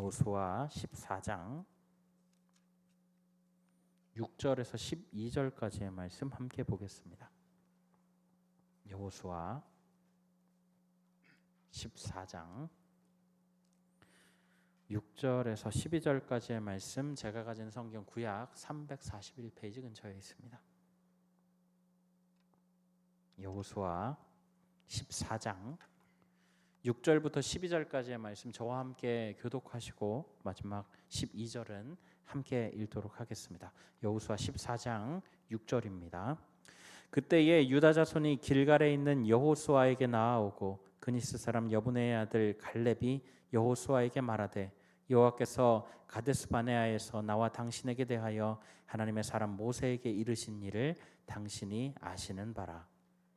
여호수아 14장 6절에서 12절까지의 말씀 함께 보겠습니다. 여호수아 14장 6절에서 12절까지의 말씀, 제가 가진 성경 구약 341페이지 근처에 있습니다. 여호수아 14장 6절부터 12절까지의 말씀 저와 함께 교독하시고 마지막 12절은 함께 읽도록 하겠습니다. 여호수아 14장 6절입니다. 그때에 유다 자손이 길갈에 있는 여호수아에게 나아오고 그니스 사람 여분의 아들 갈렙이 여호수아에게 말하되, 여호와께서 가데스 바네아에서 나와 당신에게 대하여 하나님의 사람 모세에게 이르신 일을 당신이 아시는 바라.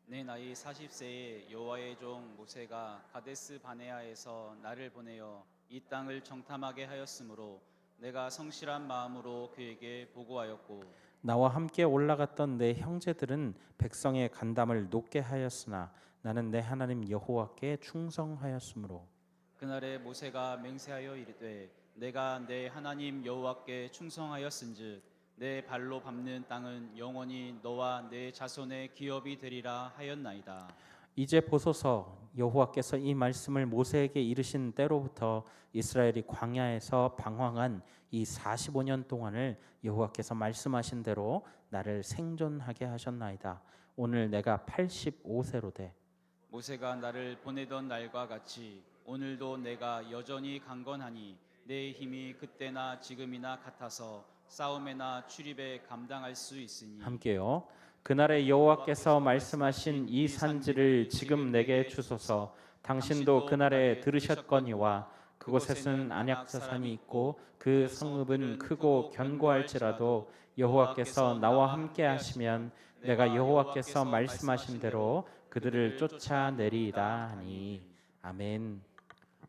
내 나이 40세에 여호와의 종 모세가 가데스 바네아에서 나를 보내어 이 땅을 정탐하게 하였으므로 내가 성실한 마음으로 그에게 보고하였고, 나와 함께 올라갔던 내 형제들은 백성의 간담을 높게 하였으나 나는 내 하나님 여호와께 충성하였으므로 그날에 모세가 맹세하여 이르되, 내가 내 하나님 여호와께 충성하였은즉 내 발로 밟는 땅은 영원히 너와 내 자손의 기업이 되리라 하였나이다. 이제 보소서, 여호와께서 이 말씀을 모세에게 이르신 때로부터 이스라엘이 광야에서 방황한 이 45년 동안을 여호와께서 말씀하신 대로 나를 생존하게 하셨나이다. 오늘 내가 85세로 돼 모세가 나를 보내던 날과 같이 오늘도 내가 여전히 강건하니 내 힘이 그때나 지금이나 같아서 싸움에나 출입에 감당할 수 있으니, 함께요. 그날에 여호와께서 말씀하신 이 산지를 지금 내게 주소서. 당신도 그날에 들으셨거니와 그곳에는 안약사산이 있고 그 성읍은 크고 견고할지라도 여호와께서 나와 함께 하시면 내가 여호와께서 말씀하신 대로 그들을 쫓아내리이다 하니. 아멘.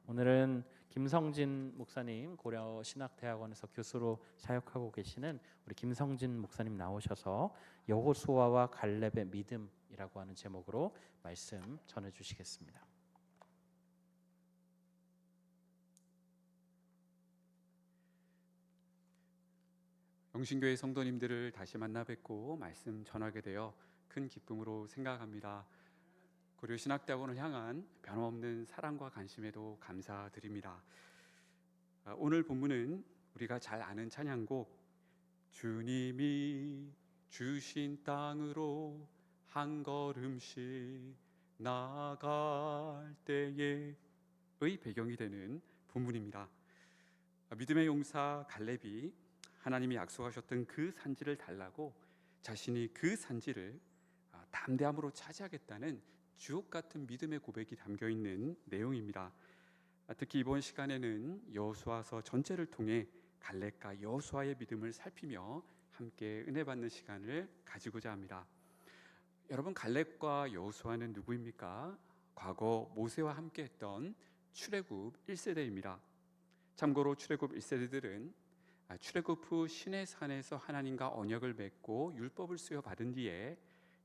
오늘은 김성진 목사님, 고려 신학대학원에서 교수로 사역하고 계시는 우리 김성진 목사님 나오셔서 여호수아와 갈렙의 믿음이라고 하는 제목으로 말씀 전해 주시겠습니다. 영신교회 성도님들을 다시 만나 뵙고 말씀 전하게 되어 큰 기쁨으로 생각합니다. 고려 신학대학원을 향한 변함없는 사랑과 관심에도 감사드립니다. 오늘 본문은 우리가 잘 아는 찬양곡 주님이 주신 땅으로 한 걸음씩 나아갈 때에의 배경이 되는 본문입니다. 믿음의 용사 갈렙이 하나님이 약속하셨던 그 산지를 달라고 자신이 그 산지를 담대함으로 차지하겠다는 주옥 같은 믿음의 고백이 담겨 있는 내용입니다. 특히 이번 시간에는 여호수아서 전체를 통해 갈렙과 여호수아의 믿음을 살피며 함께 은혜 받는 시간을 가지고자 합니다. 여러분, 갈렙과 여호수아는 누구입니까? 과거 모세와 함께 했던 출애굽 1세대입니다. 참고로 출애굽 1세대들은 출애굽 후 시내 산에서 하나님과 언약을 맺고 율법을 수여받은 뒤에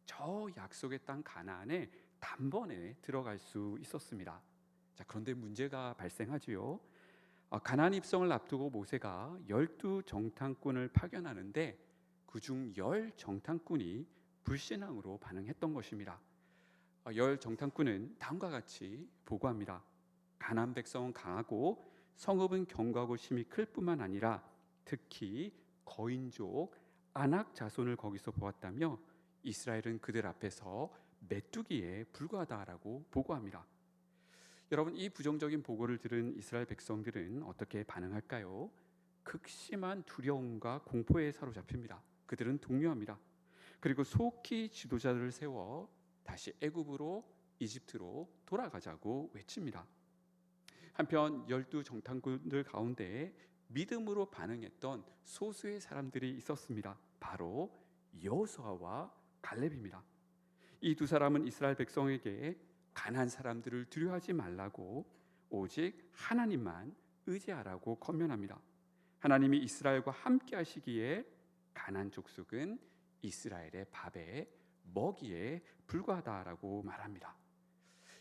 저 약속의 땅 가나안에 단번에 들어갈 수 있었습니다. 그런데 문제가 발생하지요. 가나안 입성을 앞두고 모세가 12정탐꾼을 파견하는데 그중 10정탐꾼이 불신앙으로 반응했던 것입니다. 10정탐꾼은 다음과 같이 보고합니다. 가나안 백성은 강하고 성읍은 견고하고 힘이 클 뿐만 아니라 특히 거인족 아낙 자손을 거기서 보았다며 이스라엘은 그들 앞에서 메뚜기에 불과하다라고 보고합니다. 여러분, 이 부정적인 보고를 들은 이스라엘 백성들은 어떻게 반응할까요? 극심한 두려움과 공포에 사로잡힙니다. 그들은 동요합니다. 그리고 속히 지도자들을 세워 다시 애굽으로, 이집트로 돌아가자고 외칩니다. 한편 12정탐꾼들 가운데 믿음으로 반응했던 소수의 사람들이 있었습니다. 바로 여호수아와 갈렙입니다. 이 두 사람은 이스라엘 백성에게 가난한 사람들을 두려워하지 말라고 오직 하나님만 의지하라고 권면합니다. 하나님이 이스라엘과 함께 하시기에 가난한 족속은 이스라엘의 밥에 먹이에 불과하다라고 말합니다.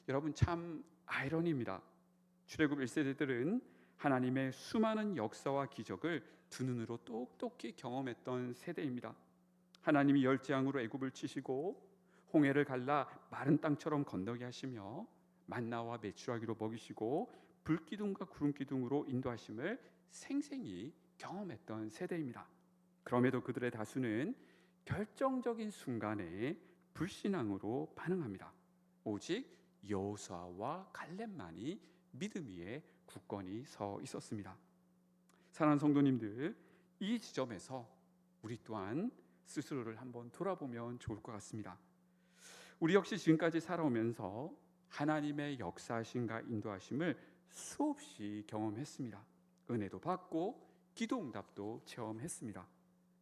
여러분, 참 아이러니입니다. 출애굽 1세대들은 하나님의 수많은 역사와 기적을 두 눈으로 똑똑히 경험했던 세대입니다. 하나님이 열재앙으로 애굽을 치시고 홍해를 갈라 마른 땅처럼 건너게 하시며 만나와 메추라기로 먹이시고 불기둥과 구름기둥으로 인도하심을 생생히 경험했던 세대입니다. 그럼에도 그들의 다수는 결정적인 순간에 불신앙으로 반응합니다. 오직 여호수아와 갈렙만이 믿음 위에 굳건히 서 있었습니다. 사랑하는 성도님들, 이 지점에서 우리 또한 스스로를 한번 돌아보면 좋을 것 같습니다. 우리 역시 지금까지 살아오면서 하나님의 역사하심과 인도하심을 수없이 경험했습니다. 은혜도 받고 기도 응답도 체험했습니다.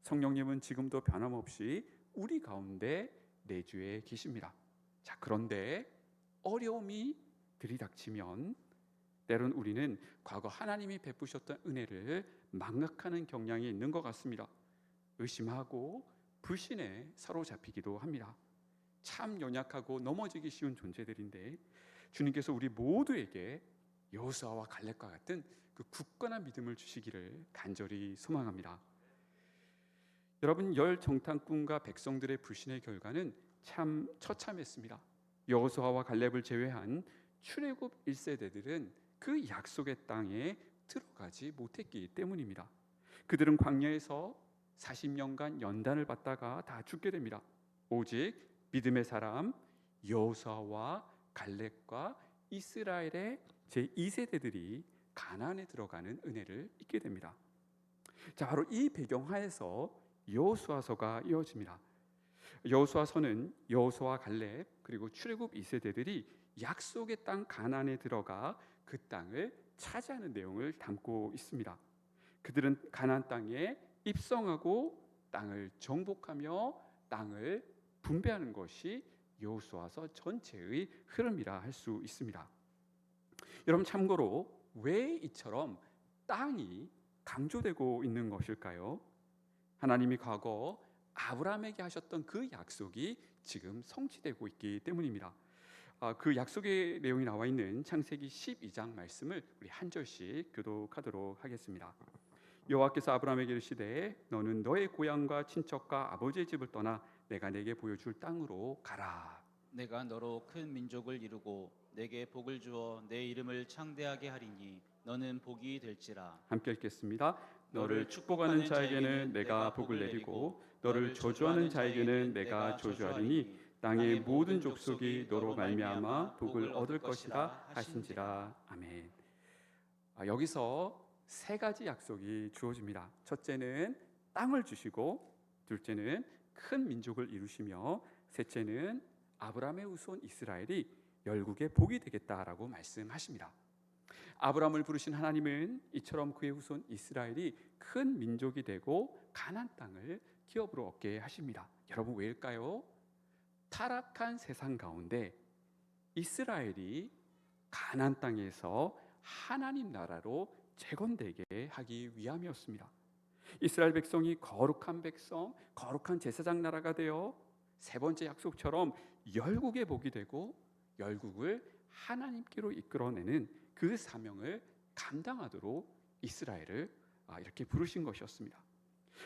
성령님은 지금도 변함없이 우리 가운데 내주에 계십니다. 자, 그런데 어려움이 들이닥치면 때론 우리는 과거 하나님이 베푸셨던 은혜를 망각하는 경향이 있는 것 같습니다. 의심하고 불신에 사로잡히기도 합니다. 참 연약하고 넘어지기 쉬운 존재들인데 주님께서 우리 모두에게 여호수아와 갈렙과 같은 그 굳건한 믿음을 주시기를 간절히 소망합니다. 여러분, 열 정탐꾼과 백성들의 불신의 결과는 참 처참했습니다. 여호수아와 갈렙을 제외한 출애굽 1세대들은 그 약속의 땅에 들어가지 못했기 때문입니다. 그들은 광야에서 40년간 연단을 받다가 다 죽게 됩니다. 오직 믿음의 사람 여호수아와 갈렙과 이스라엘의 제2세대들이 가나안에 들어가는 은혜를 잊게 됩니다. 자, 바로 이 배경하에서 여호수아서가 이어집니다. 여호수아서는 여호수아, 갈렙 그리고 출애굽 2세대들이 약속의 땅 가나안에 들어가 그 땅을 차지하는 내용을 담고 있습니다. 그들은 가나안 땅에 입성하고 땅을 정복하며 땅을 분배하는 것이 여호수아서 전체의 흐름이라 할 수 있습니다. 여러분, 참고로 왜 이처럼 땅이 강조되고 있는 것일까요? 하나님이 과거 아브라함에게 하셨던 그 약속이 지금 성취되고 있기 때문입니다. 그 약속의 내용이 나와 있는 창세기 12장 말씀을 우리 한 절씩 교독하도록 하겠습니다. 여호와께서 아브라함에게 이르시되 너는 너의 고향과 친척과 아버지의 집을 떠나 내가 내게 보여줄 땅으로 가라. 내가 너로 큰 민족을 이루고 내게 복을 주어 내 이름을 창대하게 하리니 너는 복이 될지라. 함께 읽겠습니다. 너를 축복하는 자에게는 내가 복을 내리고 너를 저주하는 자에게는 내가 저주하리니 땅의 모든 족속이 너로 말미암아 복을 얻을 것이라 하신지라. 아멘. 여기서 세 가지 약속이 주어집니다. 첫째는 땅을 주시고, 둘째는 큰 민족을 이루시며, 셋째는 아브라함의 후손 이스라엘이 열국의 복이 되겠다라고 말씀하십니다. 아브라함을 부르신 하나님은 이처럼 그의 후손 이스라엘이 큰 민족이 되고 가나안 땅을 기업으로 얻게 하십니다. 여러분, 왜일까요? 타락한 세상 가운데 이스라엘이 가나안 땅에서 하나님 나라로 재건되게 하기 위함이었습니다. 이스라엘 백성이 거룩한 백성, 거룩한 제사장 나라가 되어 세 번째 약속처럼 열국의 복이 되고 열국을 하나님께로 이끌어내는 그 사명을 감당하도록 이스라엘을 이렇게 부르신 것이었습니다.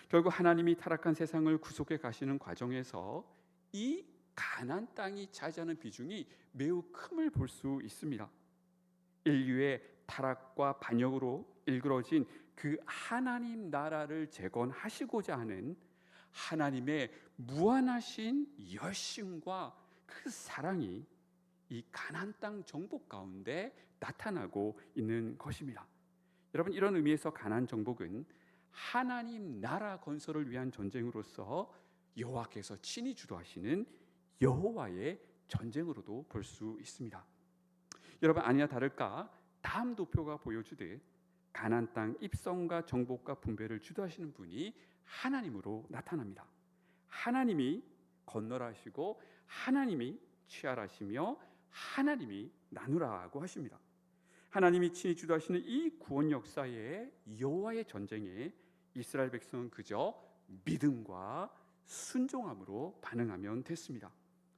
결국 하나님이 타락한 세상을 구속해 가시는 과정에서 이 가나안 땅이 차지하는 비중이 매우 큼을 볼 수 있습니다. 인류의 타락과 반역으로 일그러진 그 하나님 나라를 재건하시고자 하는 하나님의 무한하신 열심과 그 사랑이 이 가나안 땅 정복 가운데 나타나고 있는 것입니다. 여러분, 이런 의미에서 가나안 정복은 하나님 나라 건설을 위한 전쟁으로서 여호와께서 친히 주도하시는 여호와의 전쟁으로도 볼 수 있습니다. 여러분, 아니나 다를까 다음 도표가 보여주듯 가나안 땅 입성과 정복과 분배를 주도하시는 분이 하나님으로 나타납니다. 하나님이 건너라 하시고 하나님이 취하라시며 하나님이 나누라고 하십니다. 하나님이 친히 주도하시는 이 구원 역사의 여호와의 전쟁에 이스라엘 백성은 그저 믿음과 순종함으로 반응하면 됐습니다.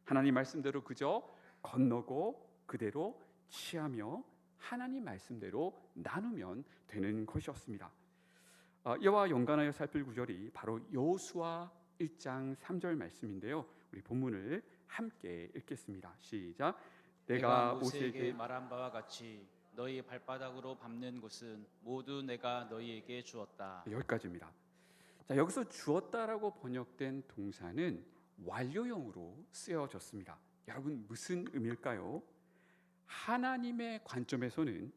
하나님 말씀대로 그저 건너고 그대로 취하며 하나님 말씀대로 나누면 되는 것이었습니다. 이와 연관하여 살필 구절이 바로 여호수아 1장 3절 말씀인데요. 우리 본문을 함께 읽겠습니다. 시작. 내가 모세에게 말한 바와 같이 너희 발바닥으로 밟는 곳은 모두 내가 너희에게 주었다. 여기까지입니다. 자, 여기서 주었다라고 번역된 동사는 완료형으로 쓰여졌습니다. 여러분 무슨 의미일까요? 하나님의 관점에서는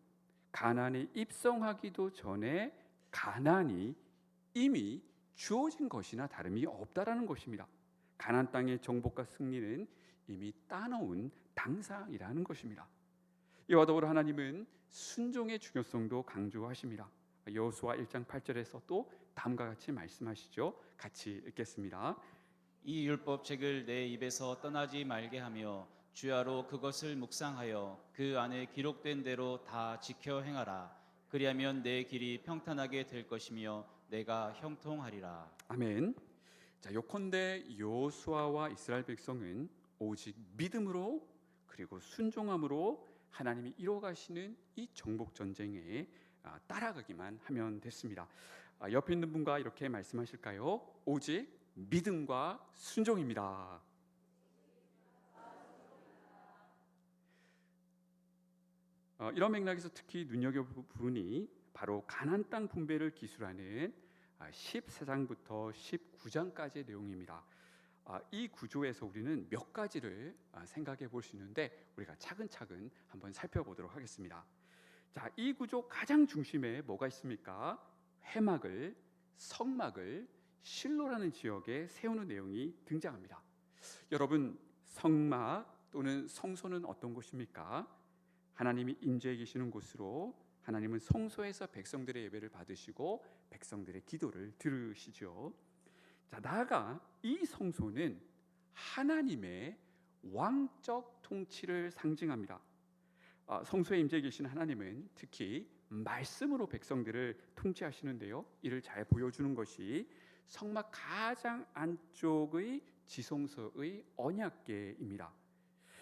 가나안에 입성하기도 전에 가나안이 이미 주어진 것이나 다름이 없다라는 것입니다. 가나안 땅의 정복과 승리는 이미 따놓은 당상이라는 것입니다. 이와 더불어 하나님은 순종의 중요성도 강조하십니다. 여호수아 1장 8절에서 또 다음과 같이 말씀하시죠. 같이 읽겠습니다. 이 율법책을 내 입에서 떠나지 말게 하며 주야로 그것을 묵상하여 그 안에 기록된 대로 다 지켜 행하라. 그리하면 내 길이 평탄하게 될 것이며 내가 형통하리라. 아멘. 자, 요컨대 여호수아와 이스라엘 백성은 오직 믿음으로 그리고 순종함으로 하나님이 이뤄가시는 이 정복 전쟁에 따라가기만 하면 됐습니다. 옆에 있는 분과 이렇게 말씀하실까요? 오직 믿음과 순종입니다. 이런 맥락에서 특히 눈여겨볼 부분이 바로 가나안 땅 분배를 기술하는 14장부터 19장까지의 내용입니다. 이 구조에서 우리는 몇 가지를 생각해 볼 수 있는데 우리가 차근차근 한번 살펴보도록 하겠습니다. 자, 이 구조 가장 중심에 뭐가 있습니까? 회막을, 성막을 실로라는 지역에 세우는 내용이 등장합니다. 여러분, 성막 또는 성소는 어떤 곳입니까? 하나님이 임재해 계시는 곳으로 하나님은 성소에서 백성들의 예배를 받으시고 백성들의 기도를 들으시죠. 자, 나아가 이 성소는 하나님의 왕적 통치를 상징합니다. 성소에 임재해 계신 하나님은 특히 말씀으로 백성들을 통치하시는데요. 이를 잘 보여주는 것이 성막 가장 안쪽의 지성소의 언약궤입니다.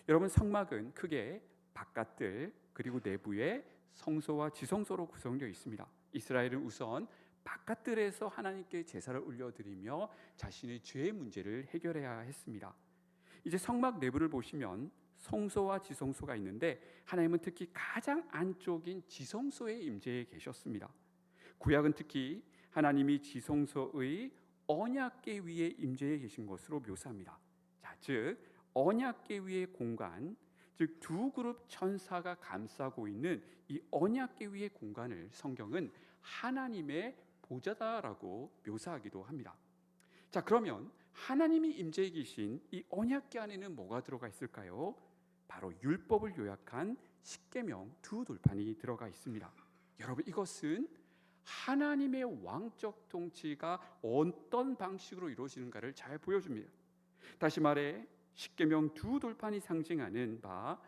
여러분, 성막은 크게 바깥들 그리고 내부에 성소와 지성소로 구성되어 있습니다. 이스라엘은 우선 바깥들에서 하나님께 제사를 올려드리며 자신의 죄의 문제를 해결해야 했습니다. 이제 성막 내부를 보시면 성소와 지성소가 있는데 하나님은 특히 가장 안쪽인 지성소에 임재해 계셨습니다. 구약은 특히 하나님이 지성소의 언약궤 위에 임재해 계신 것으로 묘사합니다. 자, 즉 언약궤 위의 공간, 즉 두 그룹 천사가 감싸고 있는 이 언약궤 위의 공간을 성경은 하나님의 보좌다라고 묘사하기도 합니다. 자, 그러면 하나님이 임재해 계신 이 언약궤 안에는 뭐가 들어가 있을까요? 바로 율법을 요약한 십계명 두 돌판이 들어가 있습니다. 여러분, 이것은 하나님의 왕적 통치가 어떤 방식으로 이루어지는가를 잘 보여줍니다. 다시 말해 십계명 두 돌판이 상징하는 바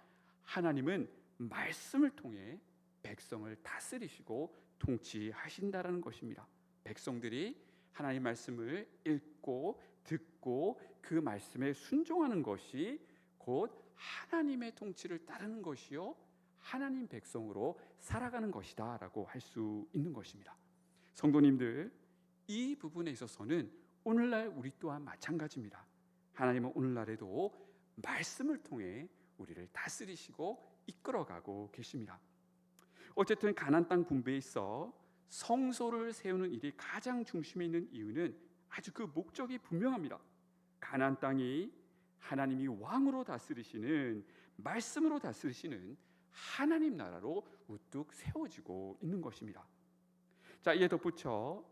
하나님은 말씀을 통해 백성을 다스리시고 통치하신다라는 것입니다. 백성들이 하나님 말씀을 읽고 듣고 그 말씀에 순종하는 것이 곧 하나님의 통치를 따르는 것이요 하나님 백성으로 살아가는 것이다라고 할 수 있는 것입니다. 성도님들, 이 부분에 있어서는 오늘날 우리 또한 마찬가지입니다. 하나님은 오늘날에도 말씀을 통해 우리를 다스리시고 이끌어가고 계십니다. 어쨌든 가나안 땅 분배에 있어 성소를 세우는 일이 가장 중심에 있는 이유는 아주 그 목적이 분명합니다. 가나안 땅이 하나님이 왕으로 다스리시는 말씀으로 다스리시는 하나님 나라로 우뚝 세워지고 있는 것입니다. 자, 이에 덧붙여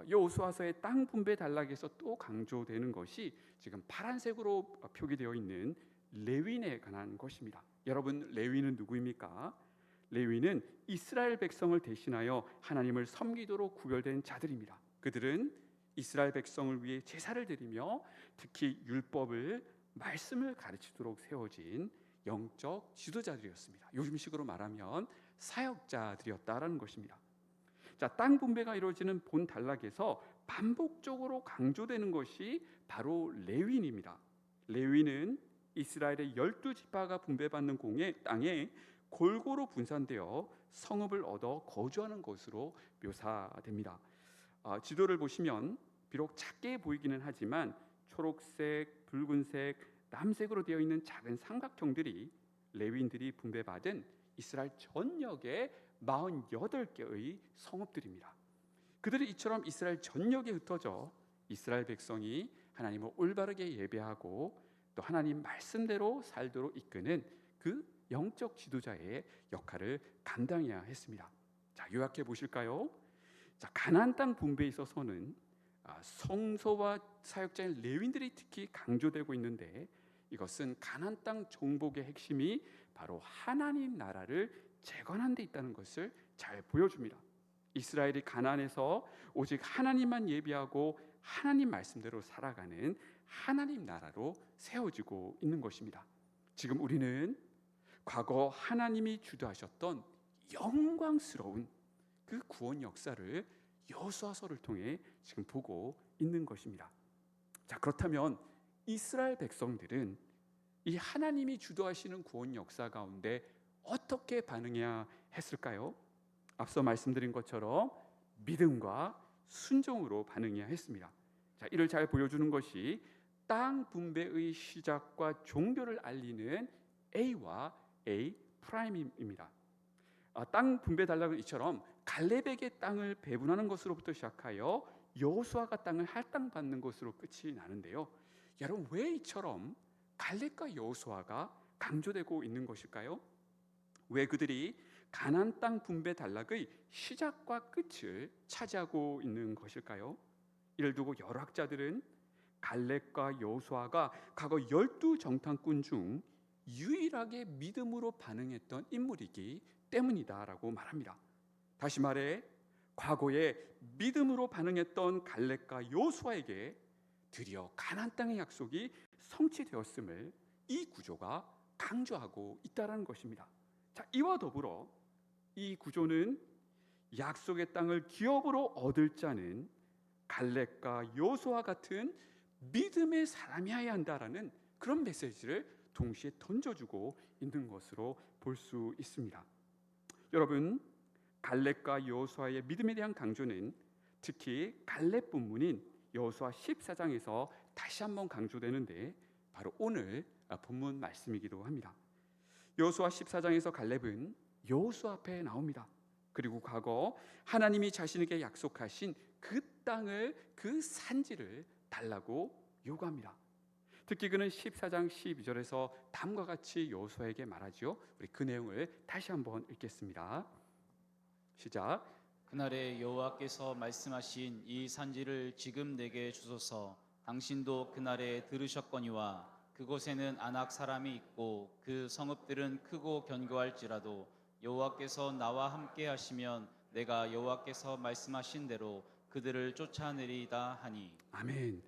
여호수아서의 땅 분배 단락에서 또 강조되는 것이 지금 파란색으로 표기되어 있는 레위인에 관한 것입니다. 여러분, 레위인은 누구입니까? 레위인은 이스라엘 백성을 대신하여 하나님을 섬기도록 구별된 자들입니다. 그들은 이스라엘 백성을 위해 제사를 드리며 특히 율법을 말씀을 가르치도록 세워진 영적 지도자들이었습니다. 요즘식으로 말하면 사역자들이었다라는 것입니다. 자, 땅 분배가 이루어지는 본 단락에서 반복적으로 강조되는 것이 바로 레위인입니다. 레위인은 이스라엘의 12지파가 분배받는 땅에 골고루 분산되어 성읍을 얻어 거주하는 것으로 묘사됩니다. 지도를 보시면 비록 작게 보이기는 하지만 초록색, 붉은색, 남색으로 되어 있는 작은 삼각형들이 레위인들이 분배받은 이스라엘 전역의 48개의 성읍들입니다. 그들이 이처럼 이스라엘 전역에 흩어져 이스라엘 백성이 하나님을 올바르게 예배하고 또 하나님 말씀대로 살도록 이끄는 그 영적 지도자의 역할을 감당해야 했습니다. 자, 요약해 보실까요? 자, 가나안 땅 분배에 있어서는 성소와 사역자인 레위인들이 특히 강조되고 있는데, 이것은 가나안 땅 정복의 핵심이 바로 하나님 나라를 재건한 데 있다는 것을 잘 보여줍니다. 이스라엘이 가나안에서 오직 하나님만 예비하고 하나님 말씀대로 살아가는 하나님 나라로 세워지고 있는 것입니다. 지금 우리는 과거 하나님이 주도하셨던 영광스러운 그 구원 역사를 여호수아서를 통해 지금 보고 있는 것입니다. 자, 그렇다면 이스라엘 백성들은 이 하나님이 주도하시는 구원 역사 가운데 어떻게 반응해야 했을까요? 앞서 말씀드린 것처럼 믿음과 순종으로 반응해야 했습니다. 자, 이를 잘 보여주는 것이 땅 분배의 시작과 종교를 알리는 A와 A 프라임입니다. 땅 분배 단락은 이처럼 갈렙에게 땅을 배분하는 것으로부터 시작하여 여호수아가 땅을 할당받는 것으로 끝이 나는데요. 여러분, 왜 이처럼 갈렙과 여호수아가 강조되고 있는 것일까요? 왜 그들이 가나안 땅 분배 단락의 시작과 끝을 차지하고 있는 것일까요? 이를 두고 여러 학자들은 갈렙과 여호수아가 과거 12 정탐꾼 중 유일하게 믿음으로 반응했던 인물이기 때문이다라고 말합니다. 다시 말해 과거에 믿음으로 반응했던 갈렙과 여호수아에게 드디어 가나안 땅의 약속이 성취되었음을 이 구조가 강조하고 있다는 것입니다. 자, 이와 더불어 이 구조는 약속의 땅을 기업으로 얻을 자는 갈렙과 여호수아 같은 믿음의 사람이어야 한다라는 그런 메시지를 동시에 던져주고 있는 것으로 볼 수 있습니다. 여러분, 갈렙과 여호수아의 믿음에 대한 강조는 특히 갈렙 본문인 여호수아 14장에서 다시 한번 강조되는데, 바로 오늘 본문 말씀이기도 합니다. 여호수아 14장에서 갈렙은 여호수아 앞에 나옵니다. 그리고 과거 하나님이 자신에게 약속하신 그 땅을, 그 산지를 달라고 요구합니다. 특히 그는 14장 12절에서 다음과 같이 여호수아에게 말하죠. 우리 그 내용을 다시 한번 읽겠습니다. 시작. 그날에 여호와께서 말씀하신 이 산지를 지금 내게 주소서. 당신도 그날에 들으셨거니와 그곳에는 아낙 사람이 있고 그 성읍들은 크고 견고할지라도 여호와께서 나와 함께 하시면 내가 여호와께서 말씀하신 대로 그들을 쫓아내리다 하니. 아멘.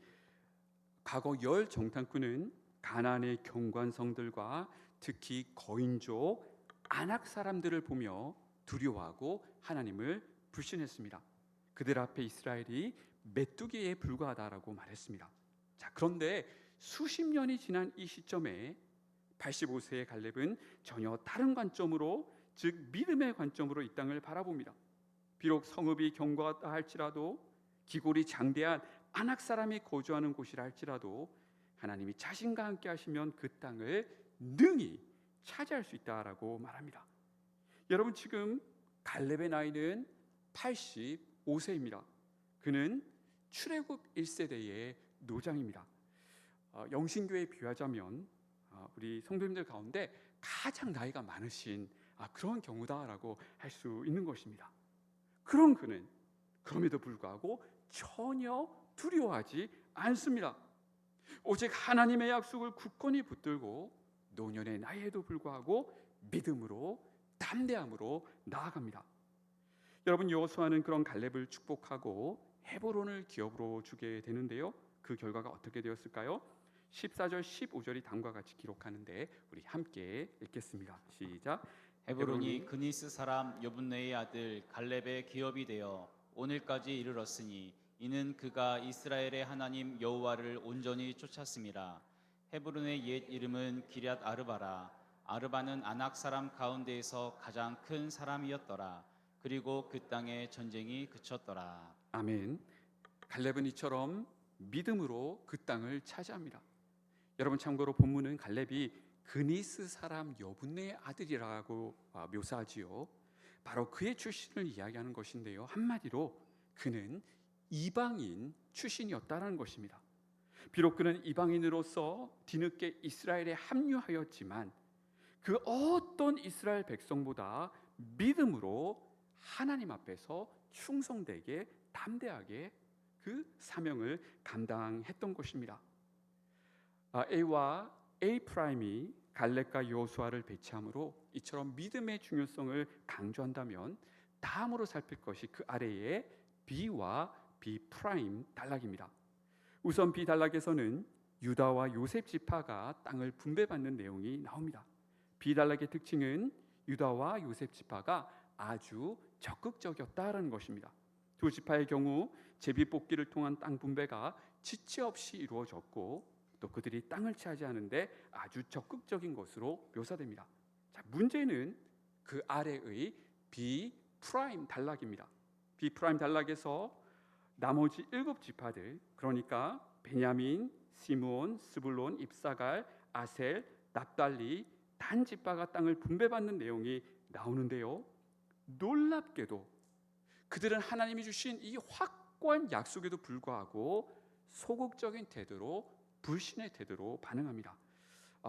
과거 열 정탐꾼은 가나안의 견고한 성들과 특히 거인족 아낙 사람들을 보며 두려워하고 하나님을 불신했습니다. 그들 앞에 이스라엘이 메뚜기에 불과하다라고 말했습니다. 자, 그런데 수십 년이 지난 이 시점에 85세의 갈렙은 전혀 다른 관점으로, 즉 믿음의 관점으로 이 땅을 바라봅니다. 비록 성읍이 견고하다 할지라도, 기골이 장대한 아낙 사람이 거주하는 곳이라 할지라도 하나님이 자신과 함께 하시면 그 땅을 능히 차지할 수 있다라고 말합니다. 여러분, 지금 갈렙의 나이는 85세입니다. 그는 출애굽 1세대의 노장입니다. 영신교에 비유하자면 우리 성도님들 가운데 가장 나이가 많으신 그런 경우다라고 할 수 있는 것입니다. 그런 그는 그럼에도 불구하고 전혀 두려워하지 않습니다. 오직 하나님의 약속을 굳건히 붙들고 노년의 나이에도 불구하고 믿음으로, 담대함으로 나아갑니다. 여러분, 여호수아는 그런 갈렙을 축복하고 헤브론을 기업으로 주게 되는데요. 그 결과가 어떻게 되었을까요? 14절 15절이 다음과 같이 기록하는데 우리 함께 읽겠습니다. 시작. 헤브론이 그니스 사람 여분네의 아들 갈렙의 기업이 되어 오늘까지 이르렀으니 이는 그가 이스라엘의 하나님 여호와를 온전히 쫓았습니다. 헤브론의 옛 이름은 기럇 아르바라. 아르바는 아낙 사람 가운데에서 가장 큰 사람이었더라. 그리고 그 땅에 전쟁이 그쳤더라. 아멘. 갈렙은 이처럼 믿음으로 그 땅을 차지합니다. 여러분, 참고로 본문은 갈렙이 그니스 사람 여분네의 아들이라고 묘사하지요. 바로 그의 출신을 이야기하는 것인데요, 한마디로 그는 이방인 출신이었다는 것입니다. 비록 그는 이방인으로서 뒤늦게 이스라엘에 합류하였지만 그 어떤 이스라엘 백성보다 믿음으로 하나님 앞에서 충성되게 담대하게 그 사명을 감당했던 것입니다. A와 A 프라임이 갈렙과 여호수아를 배치함으로 이처럼 믿음의 중요성을 강조한다면, 다음으로 살필 것이 그 아래에 B와 B 프라임 단락입니다. 우선 B 단락에서는 유다와 요셉 지파가 땅을 분배받는 내용이 나옵니다. B 단락의 특징은 유다와 요셉 지파가 아주 적극적이었다라는 것입니다. 두 지파의 경우 제비뽑기를 통한 땅 분배가 지체 없이 이루어졌고, 또 그들이 땅을 차지하는데 아주 적극적인 것으로 묘사됩니다. 자, 문제는 그 아래의 B 프라임 단락입니다. B 프라임 단락에서 나머지 7지파들, 그러니까 베냐민, 시므온, 스불론, 입사갈, 아셀, 납달리, 단 지파가 땅을 분배받는 내용이 나오는데요, 놀랍게도 그들은 하나님이 주신 이 확고한 약속에도 불구하고 소극적인 태도로, 불신의 태도로 반응합니다.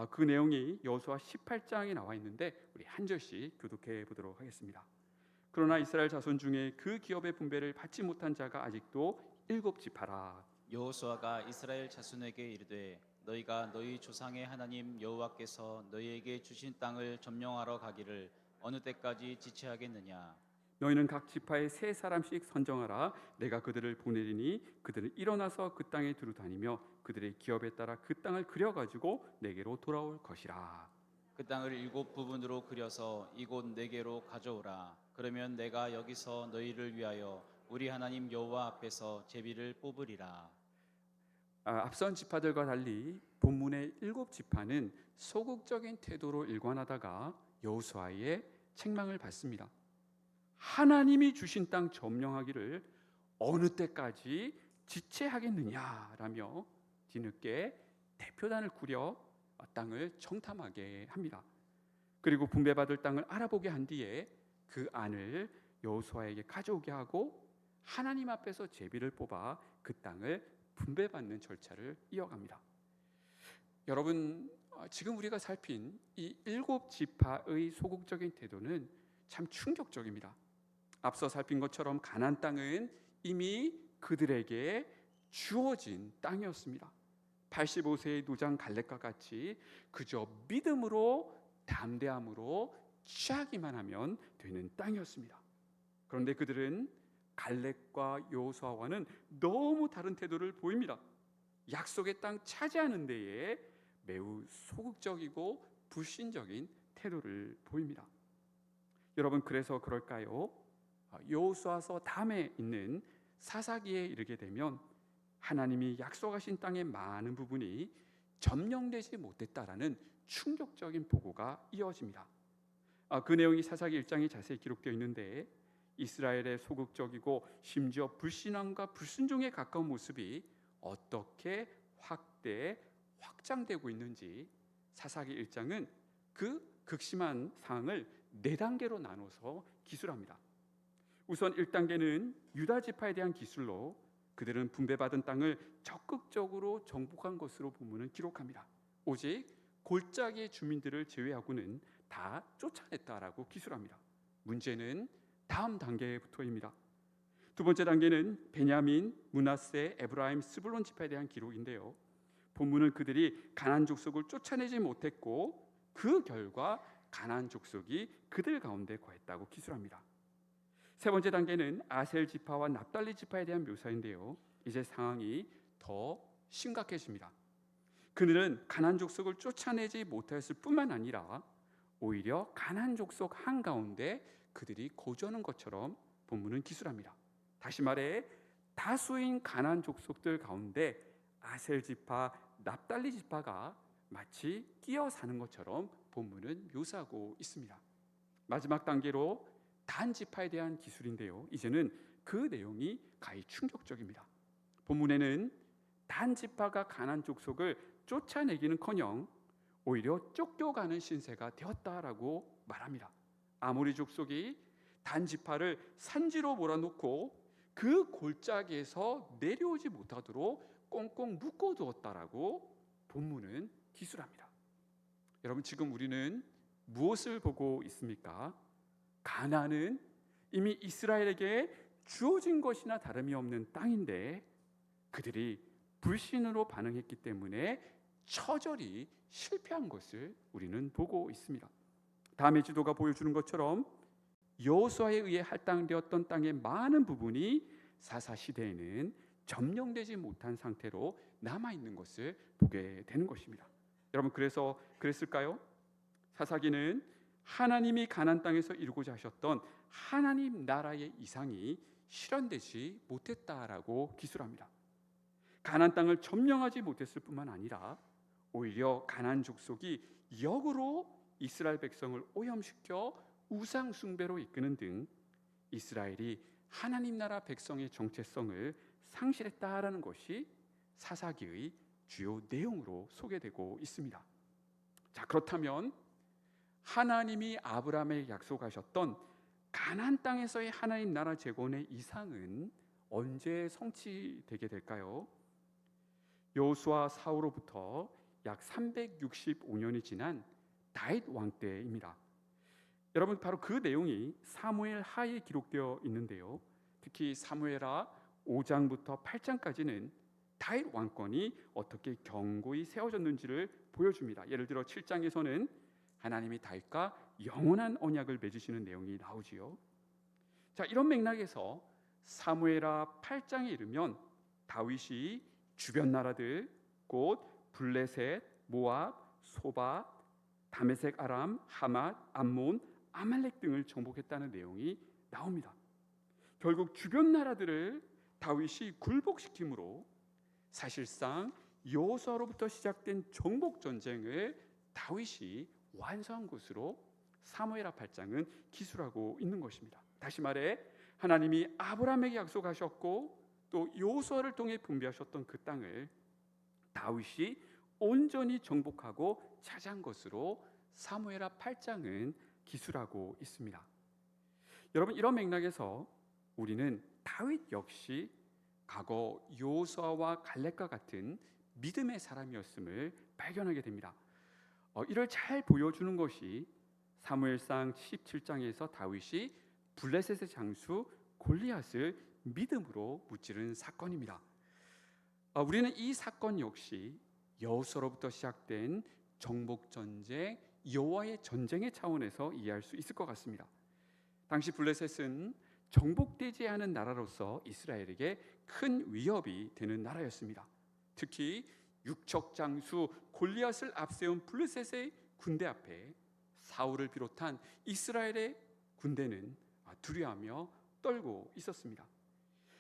그 내용이 여호수아 18장에 나와 있는데 우리 한 절씩 교독해 보도록 하겠습니다. 그러나 이스라엘 자손 중에 그 기업의 분배를 받지 못한 자가 아직도 7지파라. 여호수아가 이스라엘 자손에게 이르되 너희가 너희 조상의 하나님 여호와께서 너희에게 주신 땅을 점령하러 가기를 어느 때까지 지체하겠느냐. 너희는 각 지파에 3사람씩 선정하라. 내가 그들을 보내리니 그들은 일어나서 그 땅에 두루 다니며 그들의 기업에 따라 그 땅을 그려가지고 내게로 돌아올 것이라. 그 땅을 7부분으로 그려서 이곳 내게로 가져오라. 그러면 내가 여기서 너희를 위하여 우리 하나님 여호와 앞에서 제비를 뽑으리라. 앞선 지파들과 달리 본문의 7지파는 소극적인 태도로 일관하다가 여호수아의 책망을 받습니다. 하나님이 주신 땅 점령하기를 어느 때까지 지체하겠느냐라며 뒤늦게 대표단을 꾸려 땅을 청탐하게 합니다. 그리고 분배받을 땅을 알아보게 한 뒤에 그 안을 여호수아에게 가져오게 하고 하나님 앞에서 제비를 뽑아 그 땅을 분배받는 절차를 이어갑니다. 여러분, 지금 우리가 살핀 이 7지파의 소극적인 태도는 참 충격적입니다. 앞서 살핀 것처럼 가나안 땅은 이미 그들에게 주어진 땅이었습니다. 85세의 노장 갈렙과 같이 그저 믿음으로 담대함으로 취하기만 하면 되는 땅이었습니다. 그런데 그들은 갈렙과 여호수아와는 너무 다른 태도를 보입니다. 약속의 땅 차지하는 데에 매우 소극적이고 불신적인 태도를 보입니다. 여러분, 그래서 그럴까요? 여호수아서 다음에 있는 사사기에 이르게 되면 하나님이 약속하신 땅의 많은 부분이 점령되지 못했다라는 충격적인 보고가 이어집니다. 그 내용이 사사기 1장에 자세히 기록되어 있는데, 이스라엘의 소극적이고 심지어 불신앙과 불순종에 가까운 모습이 어떻게 확장되고 있는지 사사기 1장은 그 극심한 상황을 4단계로 나눠서 기술합니다. 우선 1단계는 유다 지파에 대한 기술로 그들은 분배받은 땅을 적극적으로 정복한 것으로 본문은 기록합니다. 오직 골짜기의 주민들을 제외하고는 다 쫓아냈다라고 기술합니다. 문제는 다음 단계부터입니다. 두 번째 단계는 베냐민, 므낫세, 에브라임, 스불론 지파에 대한 기록인데요, 본문은 그들이 가나안 족속을 쫓아내지 못했고 그 결과 가나안 족속이 그들 가운데 거했다고 기술합니다. 세 번째 단계는 아셀 지파와 납달리 지파에 대한 묘사인데요, 이제 상황이 더 심각해집니다. 그들은 가나안 족속을 쫓아내지 못했을 뿐만 아니라 오히려 가나안 족속 한가운데 그들이 거주하는 것처럼 본문은 기술합니다. 다시 말해 다수인 가나안 족속들 가운데 아셀 지파, 납달리 지파가 마치 끼어 사는 것처럼 본문은 묘사하고 있습니다. 마지막 단계로 단 지파에 대한 기술인데요. 이제는 그 내용이 가히 충격적입니다. 본문에는 단 지파가 가나안 족속을 쫓아내기는커녕 오히려 쫓겨가는 신세가 되었다라고 말합니다. 아모리 족속이 단 지파를 산지로 몰아놓고 그 골짜기에서 내려오지 못하도록 꽁꽁 묶어두었다라고 본문은 기술합니다. 여러분, 지금 우리는 무엇을 보고 있습니까? 가나안은 이미 이스라엘에게 주어진 것이나 다름이 없는 땅인데 그들이 불신으로 반응했기 때문에 처절히 실패한 것을 우리는 보고 있습니다. 다음의 지도가 보여주는 것처럼 여호수아에 의해 할당되었던 땅의 많은 부분이 사사 시대에는 점령되지 못한 상태로 남아있는 것을 보게 되는 것입니다. 여러분, 그래서 그랬을까요? 사사기는 하나님이 가나안 땅에서 이루고자 하셨던 하나님 나라의 이상이 실현되지 못했다라고 기술합니다. 가나안 땅을 점령하지 못했을 뿐만 아니라 오히려 가나안 족속이 역으로 이스라엘 백성을 오염시켜 우상 숭배로 이끄는 등 이스라엘이 하나님 나라 백성의 정체성을 상실했다라는 것이 사사기의 주요 내용으로 소개되고 있습니다. 자, 그렇다면 하나님이 아브라함에게 약속하셨던 가나안 땅에서의 하나님 나라 재건의 이상은 언제 성취되게 될까요? 여호수아 사후로부터 약 365년이 지난 다윗 왕 때입니다. 여러분, 바로 그 내용이 사무엘 하에 기록되어 있는데요. 특히 사무엘하 5장부터 8장까지는 다윗 왕권이 어떻게 견고히 세워졌는지를 보여줍니다. 예를 들어 7장에서는 하나님이 다윗과 영원한 언약을 맺으시는 내용이 나오지요. 자, 이런 맥락에서 사무엘하 8장에 이르면 다윗이 주변 나라들 곧 블레셋, 모압, 소바, 다메섹 아람, 하맛, 암몬, 아말렉 등을 정복했다는 내용이 나옵니다. 결국 주변 나라들을 다윗이 굴복시킴으로 사실상 여호수아로부터 시작된 정복 전쟁을 다윗이 완성한 것으로 사무엘하 8장은 기술하고 있는 것입니다. 다시 말해 하나님이 아브라함에게 약속하셨고 또 여호수아를 통해 분배하셨던 그 땅을 다윗이 온전히 정복하고 차지한 것으로 사무엘하 8장은 기술하고 있습니다. 여러분, 이런 맥락에서 우리는 다윗 역시 과거 여호수아와 갈렙과 같은 믿음의 사람이었음을 발견하게 됩니다. 이를 잘 보여주는 것이 사무엘상 17장에서 다윗이 블레셋의 장수 골리앗을 믿음으로 무찌른 사건입니다. 우리는 이 사건 역시 여호수아로부터 시작된 정복 전쟁, 여호와의 전쟁의 차원에서 이해할 수 있을 것 같습니다. 당시 블레셋은 정복되지 않은 나라로서 이스라엘에게 큰 위협이 되는 나라였습니다. 특히 육척 장수 골리앗을 앞세운 블레셋의 군대 앞에 사울을 비롯한 이스라엘의 군대는 두려워하며 떨고 있었습니다.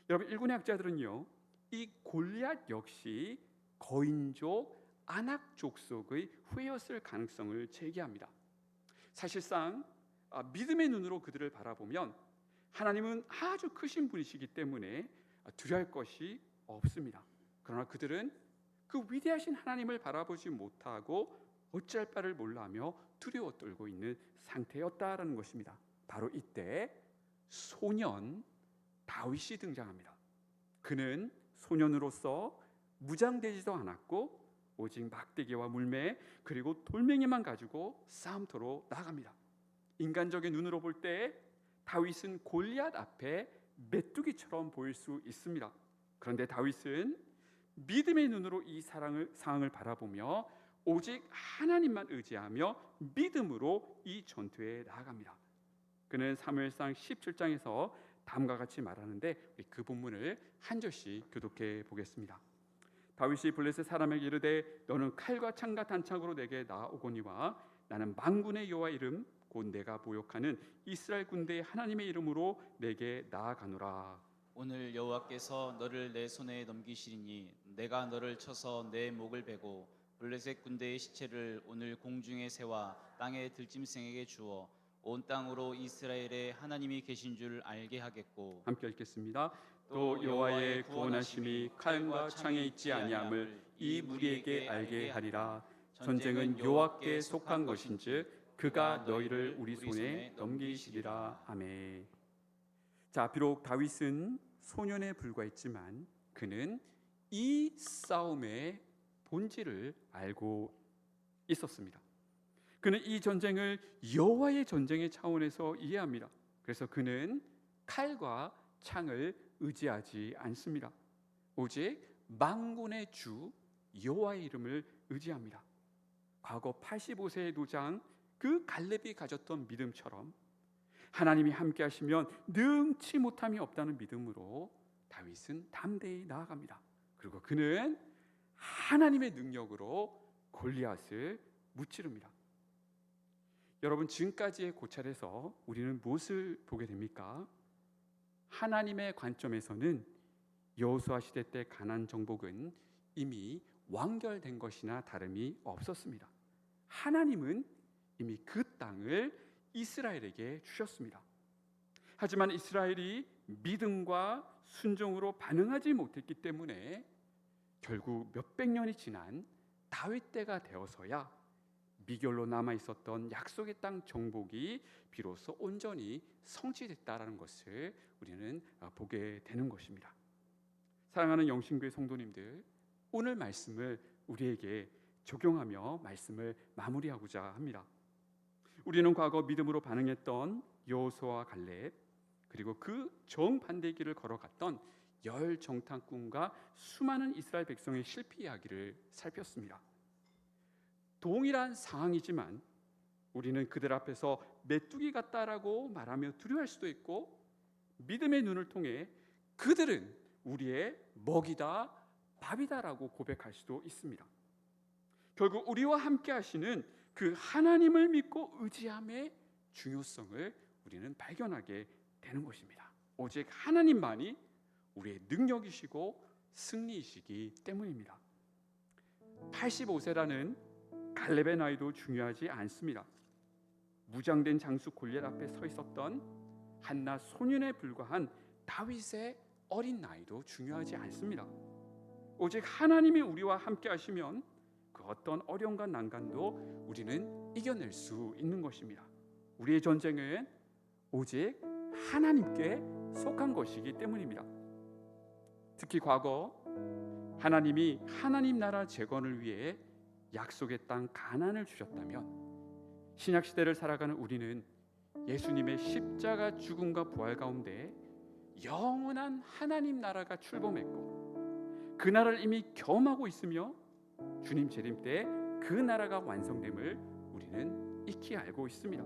여러분, 일본의 학자들은요, 이 골리앗 역시 거인족 아낙 족속의 후예였을 가능성을 제기합니다. 사실상 믿음의 눈으로 그들을 바라보면 하나님은 아주 크신 분이시기 때문에 두려워할 것이 없습니다. 그러나 그들은 그 위대하신 하나님을 바라보지 못하고 어찌할 바를 몰라하며 두려워 떨고 있는 상태였다라는 것입니다. 바로 이때 소년 다윗이 등장합니다. 그는 소년으로서 무장되지도 않았고 오직 막대기와 물매 그리고 돌멩이만 가지고 싸움터로 나갑니다. 인간적인 눈으로 볼 때 다윗은 골리앗 앞에 메뚜기처럼 보일 수 있습니다. 그런데 다윗은 믿음의 눈으로 이 상황을 바라보며 오직 하나님만 의지하며 믿음으로 이 전투에 나아갑니다. 그는 사무엘상 17장에서 다음과 같이 말하는데 우리 그 본문을 한 절씩 교독해 보겠습니다. 다윗이 블레셋 사람에게 이르되 너는 칼과 창과 단창으로 내게 나아오거니와 나는 만군의 여호와 이름 곧 내가 모욕하는 이스라엘 군대의 하나님의 이름으로 내게 나아가노라. 오늘 여호와께서 너를 내 손에 넘기시리니 내가 너를 쳐서 내 목을 베고 블레셋 군대의 시체를 오늘 공중의 새와 땅의 들짐승에게 주어 온 땅으로 이스라엘의 하나님이 계신 줄 알게 하겠고 함께 읽겠습니다. 또 여호와의 구원하심이 칼과 창에 있지 아니함을 이 무리에게 알게 하리라. 전쟁은 여호와께 속한 것인즉 그가 너희를 우리 손에 넘기시리라. 아멘. 자, 비록 다윗은 소년에 불과했지만 그는 이 싸움의 본질을 알고 있었습니다. 그는 이 전쟁을 여호와의 전쟁의 차원에서 이해합니다. 그래서 그는 칼과 창을 의지하지 않습니다. 오직 만군의 주 여호와의 이름을 의지합니다. 과거 85세의 노장 그 갈렙이 가졌던 믿음처럼 하나님이 함께 하시면 능치 못함이 없다는 믿음으로 다윗은 담대히 나아갑니다. 그리고 그는 하나님의 능력으로 골리앗을 무찌릅니다. 여러분, 지금까지의 고찰에서 우리는 무엇을 보게 됩니까? 하나님의 관점에서는 여호수아 시대 때 가나안 정복은 이미 완결된 것이나 다름이 없었습니다. 하나님은 이미 그 땅을 이스라엘에게 주셨습니다. 하지만 이스라엘이 믿음과 순종으로 반응하지 못했기 때문에 결국 몇백 년이 지난 다윗 때가 되어서야 미결로 남아 있었던 약속의 땅 정복이 비로소 온전히 성취됐다라는 것을 우리는 보게 되는 것입니다. 사랑하는 영신교회 성도님들, 오늘 말씀을 우리에게 적용하며 말씀을 마무리하고자 합니다. 우리는 과거 믿음으로 반응했던 여호수아와 갈렙, 그리고 그 정반대 길을 걸어갔던 열 정탐꾼과 수많은 이스라엘 백성의 실패 이야기를 살폈습니다. 동일한 상황이지만 우리는 그들 앞에서 메뚜기 같다라고 말하며 두려워할 수도 있고, 믿음의 눈을 통해 그들은 우리의 먹이다, 밥이다라고 고백할 수도 있습니다. 결국 우리와 함께 하시는 그 하나님을 믿고 의지함의 중요성을 우리는 발견하게 되는 것입니다. 오직 하나님만이 우리의 능력이시고 승리이시기 때문입니다. 85세라는 갈렙의 나이도 중요하지 않습니다. 무장된 장수 골리앗 앞에 서 있었던 한낱 소년에 불과한 다윗의 어린 나이도 중요하지 않습니다. 오직 하나님이 우리와 함께 하시면 그 어떤 어려움과 난간도 우리는 이겨낼 수 있는 것입니다. 우리의 전쟁은 오직 하나님께 속한 것이기 때문입니다. 특히 과거 하나님이 하나님 나라 재건을 위해 약속의 땅 가나안을 주셨다면 신약 시대를 살아가는 우리는 예수님의 십자가 죽음과 부활 가운데 영원한 하나님 나라가 출범했고 그 나라를 이미 경험하고 있으며 주님 재림 때 그 나라가 완성됨을 우리는 익히 알고 있습니다.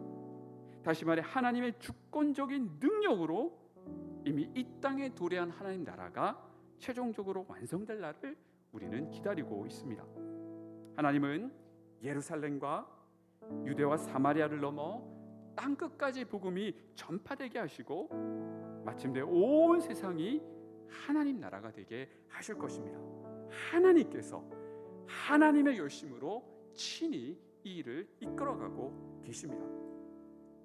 다시 말해 하나님의 주권적인 능력으로 이미 이 땅에 도래한 하나님 나라가 최종적으로 완성될 날을 우리는 기다리고 있습니다. 하나님은 예루살렘과 유대와 사마리아를 넘어 땅끝까지 복음이 전파되게 하시고 마침내 온 세상이 하나님 나라가 되게 하실 것입니다. 하나님께서 하나님의 열심으로 친히 이 일을 이끌어가고 계십니다.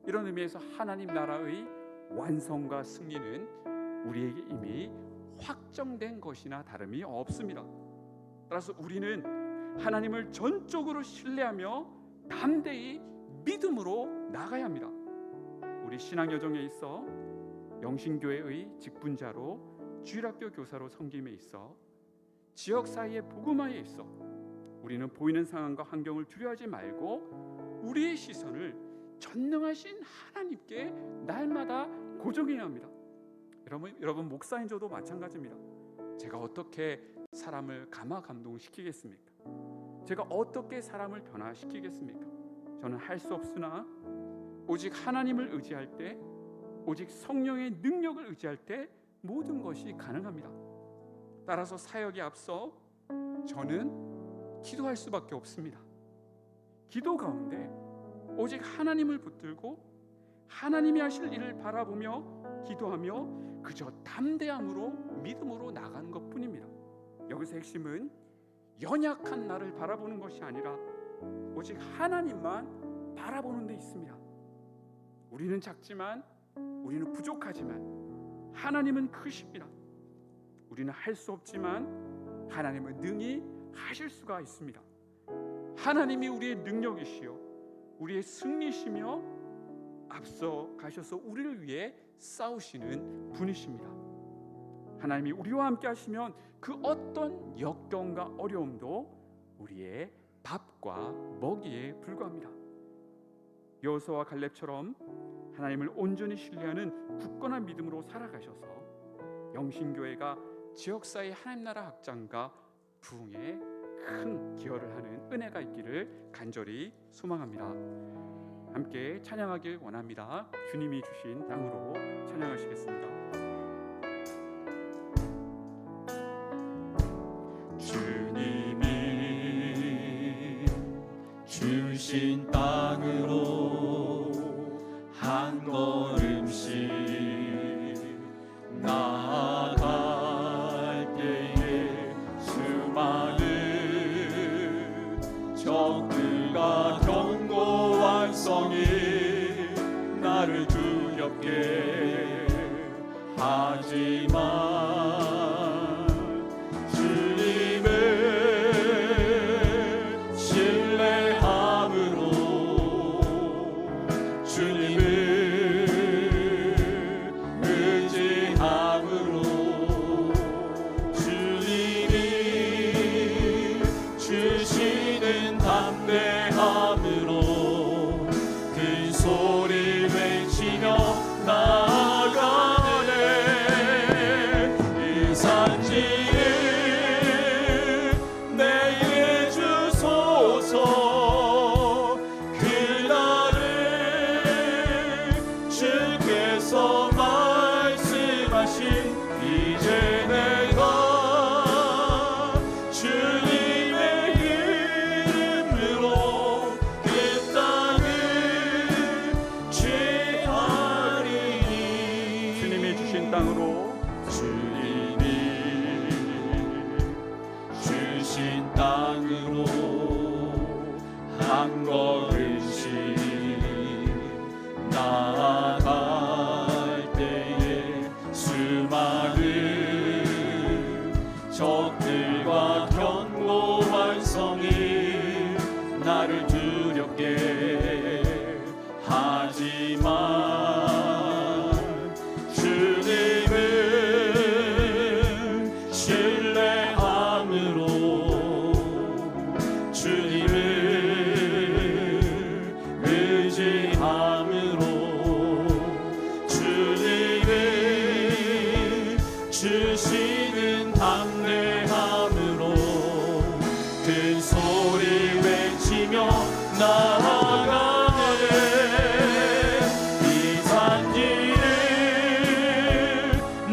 이런 의미에서 하나님 나라의 완성과 승리는 우리에게 이미 확정된 것이나 다름이 없습니다. 따라서 우리는 하나님을 전적으로 신뢰하며 담대히 믿음으로 나가야 합니다. 우리 신앙 여정에 있어 영신교회의 직분자로 주일학교 교사로 섬김에 있어 지역 사회의 복음화에 있어 우리는 보이는 상황과 환경을 두려워하지 말고 우리의 시선을 전능하신 하나님께 날마다 고정해야 합니다. 여러분 목사인 저도 마찬가지입니다. 제가 어떻게 사람을 감화 감동시키겠습니까? 제가 어떻게 사람을 변화시키겠습니까? 저는 할 수 없으나 오직 하나님을 의지할 때, 오직 성령의 능력을 의지할 때 모든 것이 가능합니다. 따라서 사역에 앞서 저는 기도할 수밖에 없습니다. 기도 가운데 오직 하나님을 붙들고 하나님이 하실 일을 바라보며 기도하며 그저 담대함으로 믿음으로 나가는 것뿐입니다. 여기서 핵심은 연약한 나를 바라보는 것이 아니라 오직 하나님만 바라보는 데 있습니다. 우리는 작지만, 우리는 부족하지만 하나님은 크십니다. 우리는 할 수 없지만 하나님은 능히 하실 수가 있습니다. 하나님이 우리의 능력이시요 우리의 승리시며 앞서 가셔서 우리를 위해 싸우시는 분이십니다. 하나님이 우리와 함께 하시면 그 어떤 역경과 어려움도 우리의 밥과 먹이에 불과합니다. 여호수아와 갈렙처럼 하나님을 온전히 신뢰하는 굳건한 믿음으로 살아가셔서 영신교회가 지역사회 하나님 나라 확장과 부흥에 큰 기여를 하는 은혜가 있기를 간절히 소망합니다. 함께 찬양하길 원합니다. 주님이 주신 땅으로 찬양하시겠습니다. 주님이 주신 땅으로 한 걸음씩 나아갈 때에 수많은 적들과 견고한 성이 나를 두렵게 하지만 주님을 신뢰함으로 주님을 의지함으로 주님이 주시는 담대함으로 큰 소리 외치며 나아가네. 이 산지를 내게 주소서. 그날을 주께서 말씀하신 이제 내가 주님의 이름으로 그 땅을 취하리니. 주님이 주신 땅으로 주님이 주신 땅으로 한 걸음씩 나아갈 때에 수많은 적들과 견고한 성이 나를 두렵게 하지만 주님을 신뢰함으로 주님을 의지함으로 주님을 주시는 담대함으로 큰 소리 외치며 나아가네. 이 산지를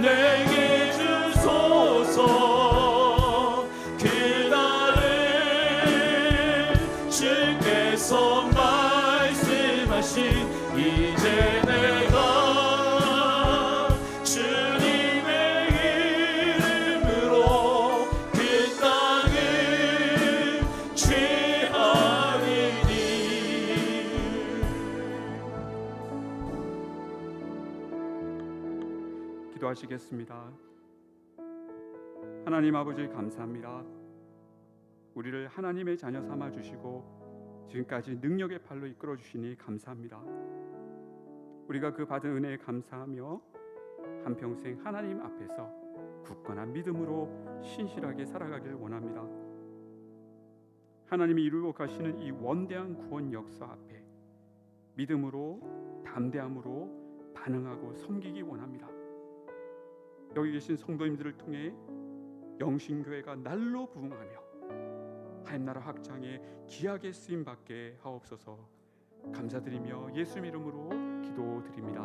내게 주소서. 그날을 주께서 말씀하신 이제 내가 주님의 이름으로 그 땅을 취하리니. 기도하시겠습니다. 하나님 아버지 감사합니다. 우리를 하나님의 자녀 삼아 주시고 지금까지 능력의 팔로 이끌어 주시니 감사합니다. 우리가 그 받은 은혜에 감사하며 한평생 하나님 앞에서 굳건한 믿음으로 신실하게 살아가길 원합니다. 하나님이 이루고 가시는 이 원대한 구원 역사 앞에 믿음으로 담대함으로 반응하고 섬기기 원합니다. 여기 계신 성도님들을 통해 영신교회가 날로 부흥하며 하나님 나라 확장에 귀하게 쓰임 받게 하옵소서. 감사드리며 예수님 이름으로 기도드립니다.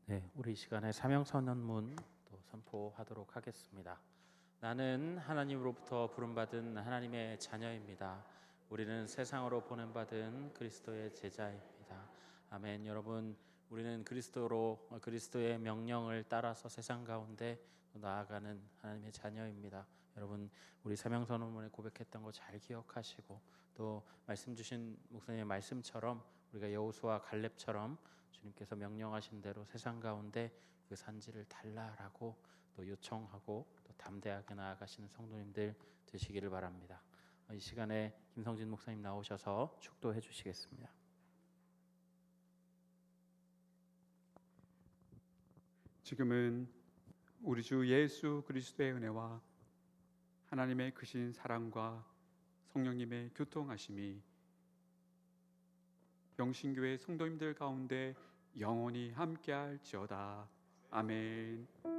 네, 우리 이 시간에 사명선언문 또 선포하도록 하겠습니다. 나는 하나님으로부터 부름받은 하나님의 자녀입니다. 우리는 세상으로 보냄받은 그리스도의 제자입니다. 아멘. 여러분, 우리는 그리스도의 명령을 따라서 세상 가운데 나아가는 하나님의 자녀입니다. 여러분, 우리 사명선언문에 고백했던 거 잘 기억하시고, 또 말씀 주신 목사님의 말씀처럼 우리가 여호수아 갈렙처럼 주님께서 명령하신 대로 세상 가운데 그 산지를 달라라고 또 요청하고 또 담대하게 나아가시는 성도님들 되시기를 바랍니다. 이 시간에 김성진 목사님 나오셔서 축도해 주시겠습니다. 지금은 우리 주 예수 그리스도의 은혜와 하나님의 크신 사랑과 성령님의 교통하심이 영신교회 성도님들 가운데 영원히 함께할지어다. 아멘.